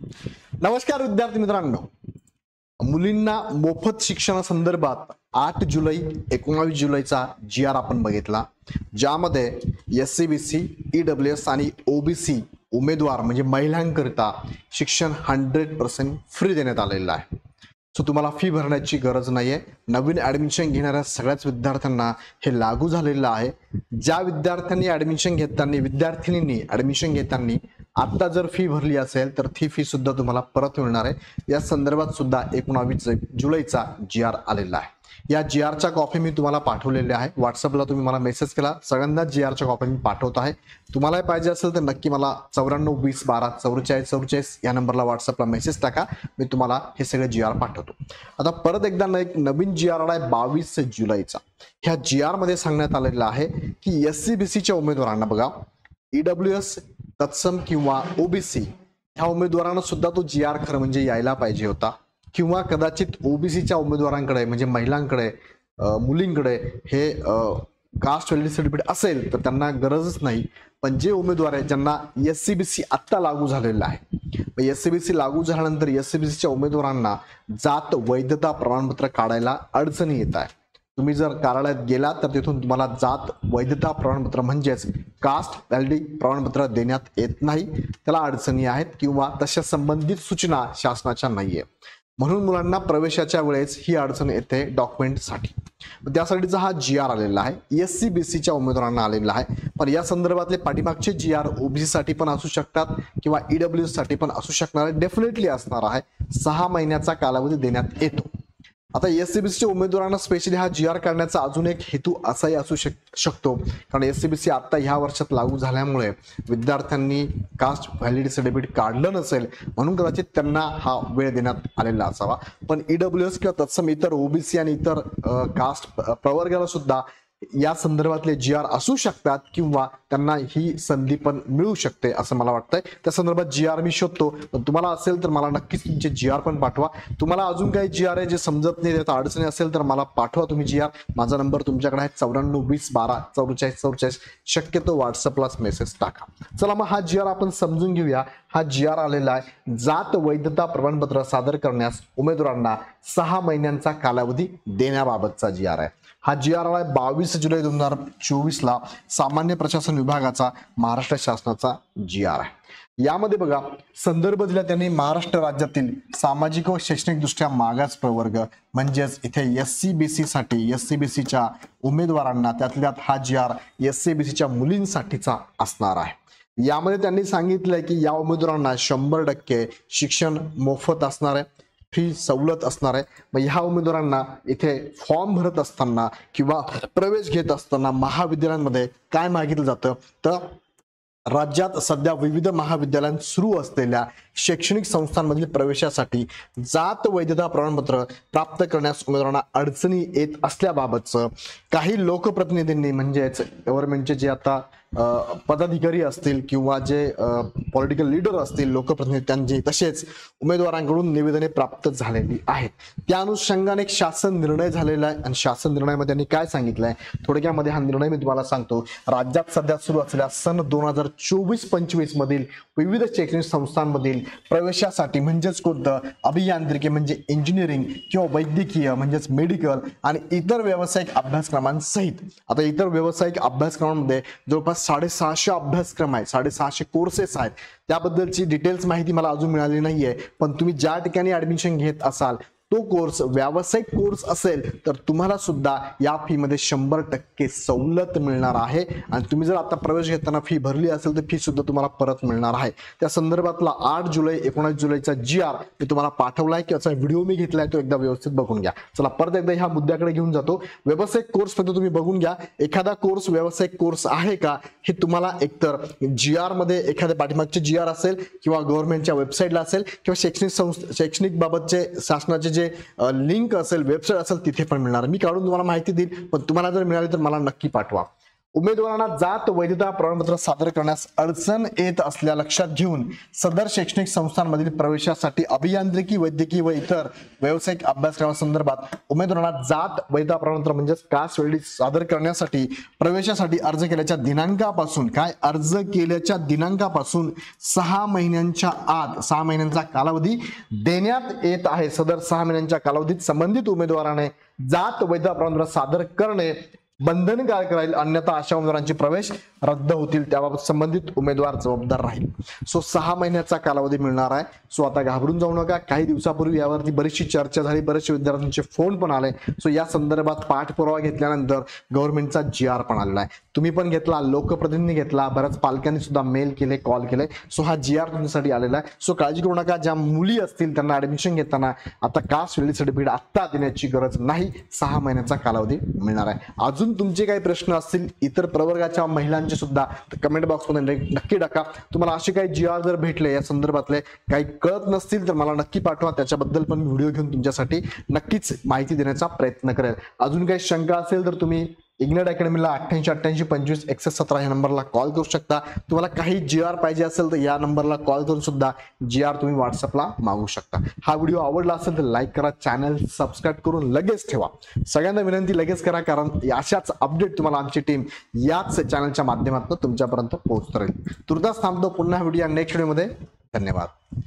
नमस्कार विद्यार्थी मित्रांनो, मुलींना मोफत शिक्षणासंदर्भात 8 जुलै 19 जुलैचा GR आपण बघितला, ज्यामध्ये SC/BC, EWS आणि OBC उमेदवार म्हणजे महिलांकरिता शिक्षण 100% फ्री देण्यात आलेलं आहे। सो तुम्हाला फी भरण्याची गरज नाहीये। नवीन ऍडमिशन घेणाऱ्या सगळ्याच विद्यार्थ्यांना हे लागू झालेलं आहे। ज्या विद्यार्थ्यांनी विद्यार्थिनींनी ऍडमिशन घेताना आता जर फी भरली असेल तर ती फी सुद्धा तुम्हाला परत मिळणार आहे। या संदर्भात सुद्धा 19 जुलैचा GR आलेला आहे। या GR च्या कॉपी मी तुम्हाला पाठवलेल्या आहे। व्हॉट्सअपला तुम्ही मला मेसेज केला, सगळ्यांना GR च्या कॉपी मी पाठवत आहे। तुम्हाला पाहिजे असेल तर नक्की मला 94 20 12 44 44 या नंबरला व्हॉट्सअपला मेसेज टाका, मी तुम्हाला हे सगळे GR पाठवतो। आता परत एकदा एक नवीन GR आला आहे 22 जुलैचा। ह्या GR मध्ये सांगण्यात आलेलं आहे की SC/BC च्या उमेदवारांना बघा, EWS तत्सम किंवा OBC ह्या उमेदवारांना सुद्धा तो GR खरं म्हणजे यायला पाहिजे होता, किंवा कदाचित OBC च्या उमेदवारांकडे म्हणजे महिलांकडे मुलींकडे हे कास्ट व्हॅलिडिटी सर्टिफिकेट असेल तर त्यांना गरजच नाही। पण जे उमेदवार आहेत ज्यांना SC/BC आत्ता लागू झालेला आहे, SC/BC लागू झाल्यानंतर SC/BC च्या उमेदवारांना जात वैधता प्रमाणपत्र काढायला अडचणी येत आहे। तुम्ही जर कार्यालयात गेला तर तिथून तुम्हाला जात वैधता प्रमाणपत्र म्हणजेच कास्ट व्हॅलिडिटी प्रमाणपत्र देण्यात येत नाही, त्याला अडचणी आहेत किंवा तशा संबंधित सूचना शासनाच्या नाहीये, म्हणून मुलांना प्रवेशाच्या वेळेस ही अडचण येते डॉक्युमेंटसाठी। त्यासाठीचा हा GR आलेला आहे, SC/BC च्या उमेदवारांना आलेला आहे। पण या संदर्भातले पाठीमागचे GR OBC साठी पण असू शकतात किंवा EWS साठी पण असू शकणार आहे, डेफिनेटली असणार आहे। 6 महिन्याचा कालावधी देण्यात येतो। आता SC/BC च्या उमेदवारांना स्पेशली हा GR काढण्याचा अजून एक हेतू असाही असू शकतो, कारण SC/BC आता ह्या वर्षात लागू झाल्यामुळे विद्यार्थ्यांनी कास्ट व्हॅलिडिटी सर्टिफिकेट काढलं नसेल, म्हणून कदाचित त्यांना हा वेळ देण्यात आलेला असावा। पण EWS किंवा तत्सम इतर OBC आणि इतर कास्ट प्रवर्गाला सुद्धा या संदर्भातले GR असू शकतात किंवा त्यांना ही संधी पण मिळू शकते असं मला वाटतंय। त्या संदर्भात GR मी शोधतो, पण तुम्हाला असेल तर मला नक्कीच तुमचे GR पण पाठवा। तुम्हाला अजून काही GR आहे जे समजत नाही, त्यात अडचणी असेल तर मला पाठवा तुम्ही GR। माझा नंबर तुमच्याकडे आहे 94 20 12 44 44, शक्यतो व्हॉट्सअपलाच मेसेज टाका। चला मग हा GR आपण समजून घेऊया। हा GR आलेला आहे, जात वैधता प्रमाणपत्र सादर करण्यास उमेदवारांना 6 महिन्यांचा कालावधी देण्याबाबतचा GR आहे। हा GR आला 22 जुलै 2024 ला सामान्य प्रशासन विभागाचा महाराष्ट्र शासनाचा GR आहे। यामध्ये बघा संदर्भ दिला त्यांनी महाराष्ट्र राज्यातील सामाजिक व शैक्षणिक दृष्ट्या मागास प्रवर्ग म्हणजेच इथे SC/BC साठी SC/BC च्या उमेदवारांना त्यातल्यात हा GR SC/BC च्या मुलींसाठीचा असणार आहे। यामध्ये त्यांनी सांगितलंय की या उमेदवारांना 100% शिक्षण मोफत असणार आहे, फी सवलत असणार आहे। मग ह्या उमेदवारांना इथे फॉर्म भरत असताना किंवा प्रवेश घेत असताना महाविद्यालयांमध्ये काय मागितलं जातं तर राज्यात सध्या विविध महाविद्यालयांत सुरू असलेल्या शैक्षणिक संस्थांमधील प्रवेशासाठी जात वैधता प्रमाणपत्र प्राप्त करण्यास उमेदवारांना अडचणी येत असल्याबाबतचं काही लोकप्रतिनिधींनी म्हणजेच गव्हर्नमेंटचे जे आता पदाधिकारी असतील किंवा जे पॉलिटिकल लीडर असतील लोकप्रतिनिधी त्यांचे तसेच उमेदवारांकडून निवेदने प्राप्त झालेली आहेत। त्या अनुषंगाने एक शासन निर्णय झालेला आहे आणि शासन निर्णयामध्ये त्यांनी काय सांगितलंय थोडक्यामध्ये हा निर्णय मी तुम्हाला सांगतो। राज्यात सध्या सुरू असलेल्या सन 2024-25 मधील विविध शैक्षणिक संस्थांमधील प्रवेशासाठी म्हणजेच कोणतं अभियांत्रिकी म्हणजे इंजिनिअरिंग किंवा वैद्यकीय म्हणजेच मेडिकल आणि इतर व्यावसायिक अभ्यासक्रमांसहित आता इतर व्यावसायिक अभ्यासक्रमांमध्ये जवळपास 650 अभ्यासक्रम आहेत, 650 कोर्सेस आहेत। त्याबद्दलची डिटेल्स माहिती मला अजून मिळाली नाहीये, पण तुम्ही ज्या ठिकाणी ऍडमिशन घेत असाल तो कोर्स व्यावसायिक कोर्स असेल तर तुम्हाला सुद्धा या फी मध्ये 100% सवलत मिळणार आहे। आणि तुम्ही जर आता प्रवेश घेताना फी भरली असेल तर फी सुद्धा तुम्हाला परत मिळणार आहे। त्या संदर्भातला 8 जुलै 19 जुलैचा GR मी तुम्हाला पाठवलाय, किंवा व्हिडिओ मी घेतलाय तो एकदा व्यवस्थित बघून घ्या। चला परत एकदा ह्या मुद्द्याकडे घेऊन जातो। व्यावसायिक कोर्स फक्त तुम्ही बघून घ्या, एखादा कोर्स व्यावसायिक कोर्स आहे का हे तुम्हाला एकतर GR मध्ये एखाद्या पाठीमागचे GR असेल किंवा गव्हर्नमेंटच्या वेबसाईटला असेल किंवा शैक्षणिक बाबतचे शासनाचे लिंक असेल वेबसाईट असेल तिथे पण मिळणार। मी काढून तुम्हाला माहिती देईल, पण तुम्हाला जर मिळाली तर मला नक्की पाठवा। उमेदवारांना जात वैधता प्रमाणपत्र सादर करण्यास अडचण येत असल्या लक्षात घेऊन सदर शैक्षणिक संस्थांमधील प्रवेशासाठी अभियांत्रिकी, वैद्यकीय व इतर व्यावसायिक अभ्यासक्रमासंदर्भात उमेदवारांना जात वैधता प्रमाणपत्र म्हणजेच कास्ट व्हॅलिडिटी सादर करण्यासाठी प्रवेशासाठी अर्ज केल्याच्या दिनांकापासून 6 महिन्यांच्या आत 6 महिन्यांचा कालावधी देण्यात येत आहे. सदर 6 महिन्यांच्या कालावधीत संबंधित उमेदवाराने जात वैधता प्रमाणपत्र सादर करणे बंधनकारक राहील, अन्यथा अशा उमेदवारांचे प्रवेश रद्द होतील. त्याबाबत संबंधित उमेदवार जबाबदार राहील. 6 महिन्याचा कालावधी मिळणार आहे. आता घाबरून जाऊ नका. काही दिवसापूर्वी यावरती बरीचशी चर्चा झाली, बरेचसे विद्यार्थ्यांचे फोन पण आले. या संदर्भात पाठपुरावा घेतल्यानंतर गव्हर्नमेंटचा GR पण आलेला आहे. तुम्ही पण घेतला, लोकप्रतिनिधी घेतला, बऱ्याच पालकांनी सुद्धा मेल केले, कॉल केले. हा GR तुमच्यासाठी आलेला आहे. काळजी करू नका. ज्या मुली असतील त्यांना ऍडमिशन घेताना आता कास्ट व्हॅलिडिटी सर्टिफिकेट आत्ता देण्याची गरज नाही. 6 महिन्याचा कालावधी मिळणार आहे. अजून तुमचे काही प्रश्न असतील इतर प्रवर्गाच्या महिलांचे सुद्धा कमेंट बॉक्स मध्ये नक्की टाका. तुम्हाला असे काही GR जर भेटले या संदर्भातले काही कळत नसतील तर मला नक्की पाठवा. त्याच्याबद्दल पण व्हिडिओ घेऊन तुमच्यासाठी नक्कीच माहिती देण्याचा प्रयत्न करेल. अजून काही शंका असेल तर तुम्ही इग्नाइट अकॅडमीला 8888256117 या नंबरला कॉल करू शकता. तुम्हाला काही GR पाहिजे असेल तर या नंबरला कॉल करून सुद्धा GR तुम्ही व्हॉट्सअपला मागू शकता. हा व्हिडिओ आवडला असेल तर लाईक करा, चॅनल सबस्क्राईब करून लगेच ठेवा. सगळ्यांना विनंती लगेच करा, कारण अशाच अपडेट तुम्हाला आमची टीम याच चॅनलच्या माध्यमातून तुमच्यापर्यंत पोहोचत राहील. तुर्तास थांबतो. पुन्हा व्हिडिओ नेक्स्ट व्हिडिओमध्ये. धन्यवाद.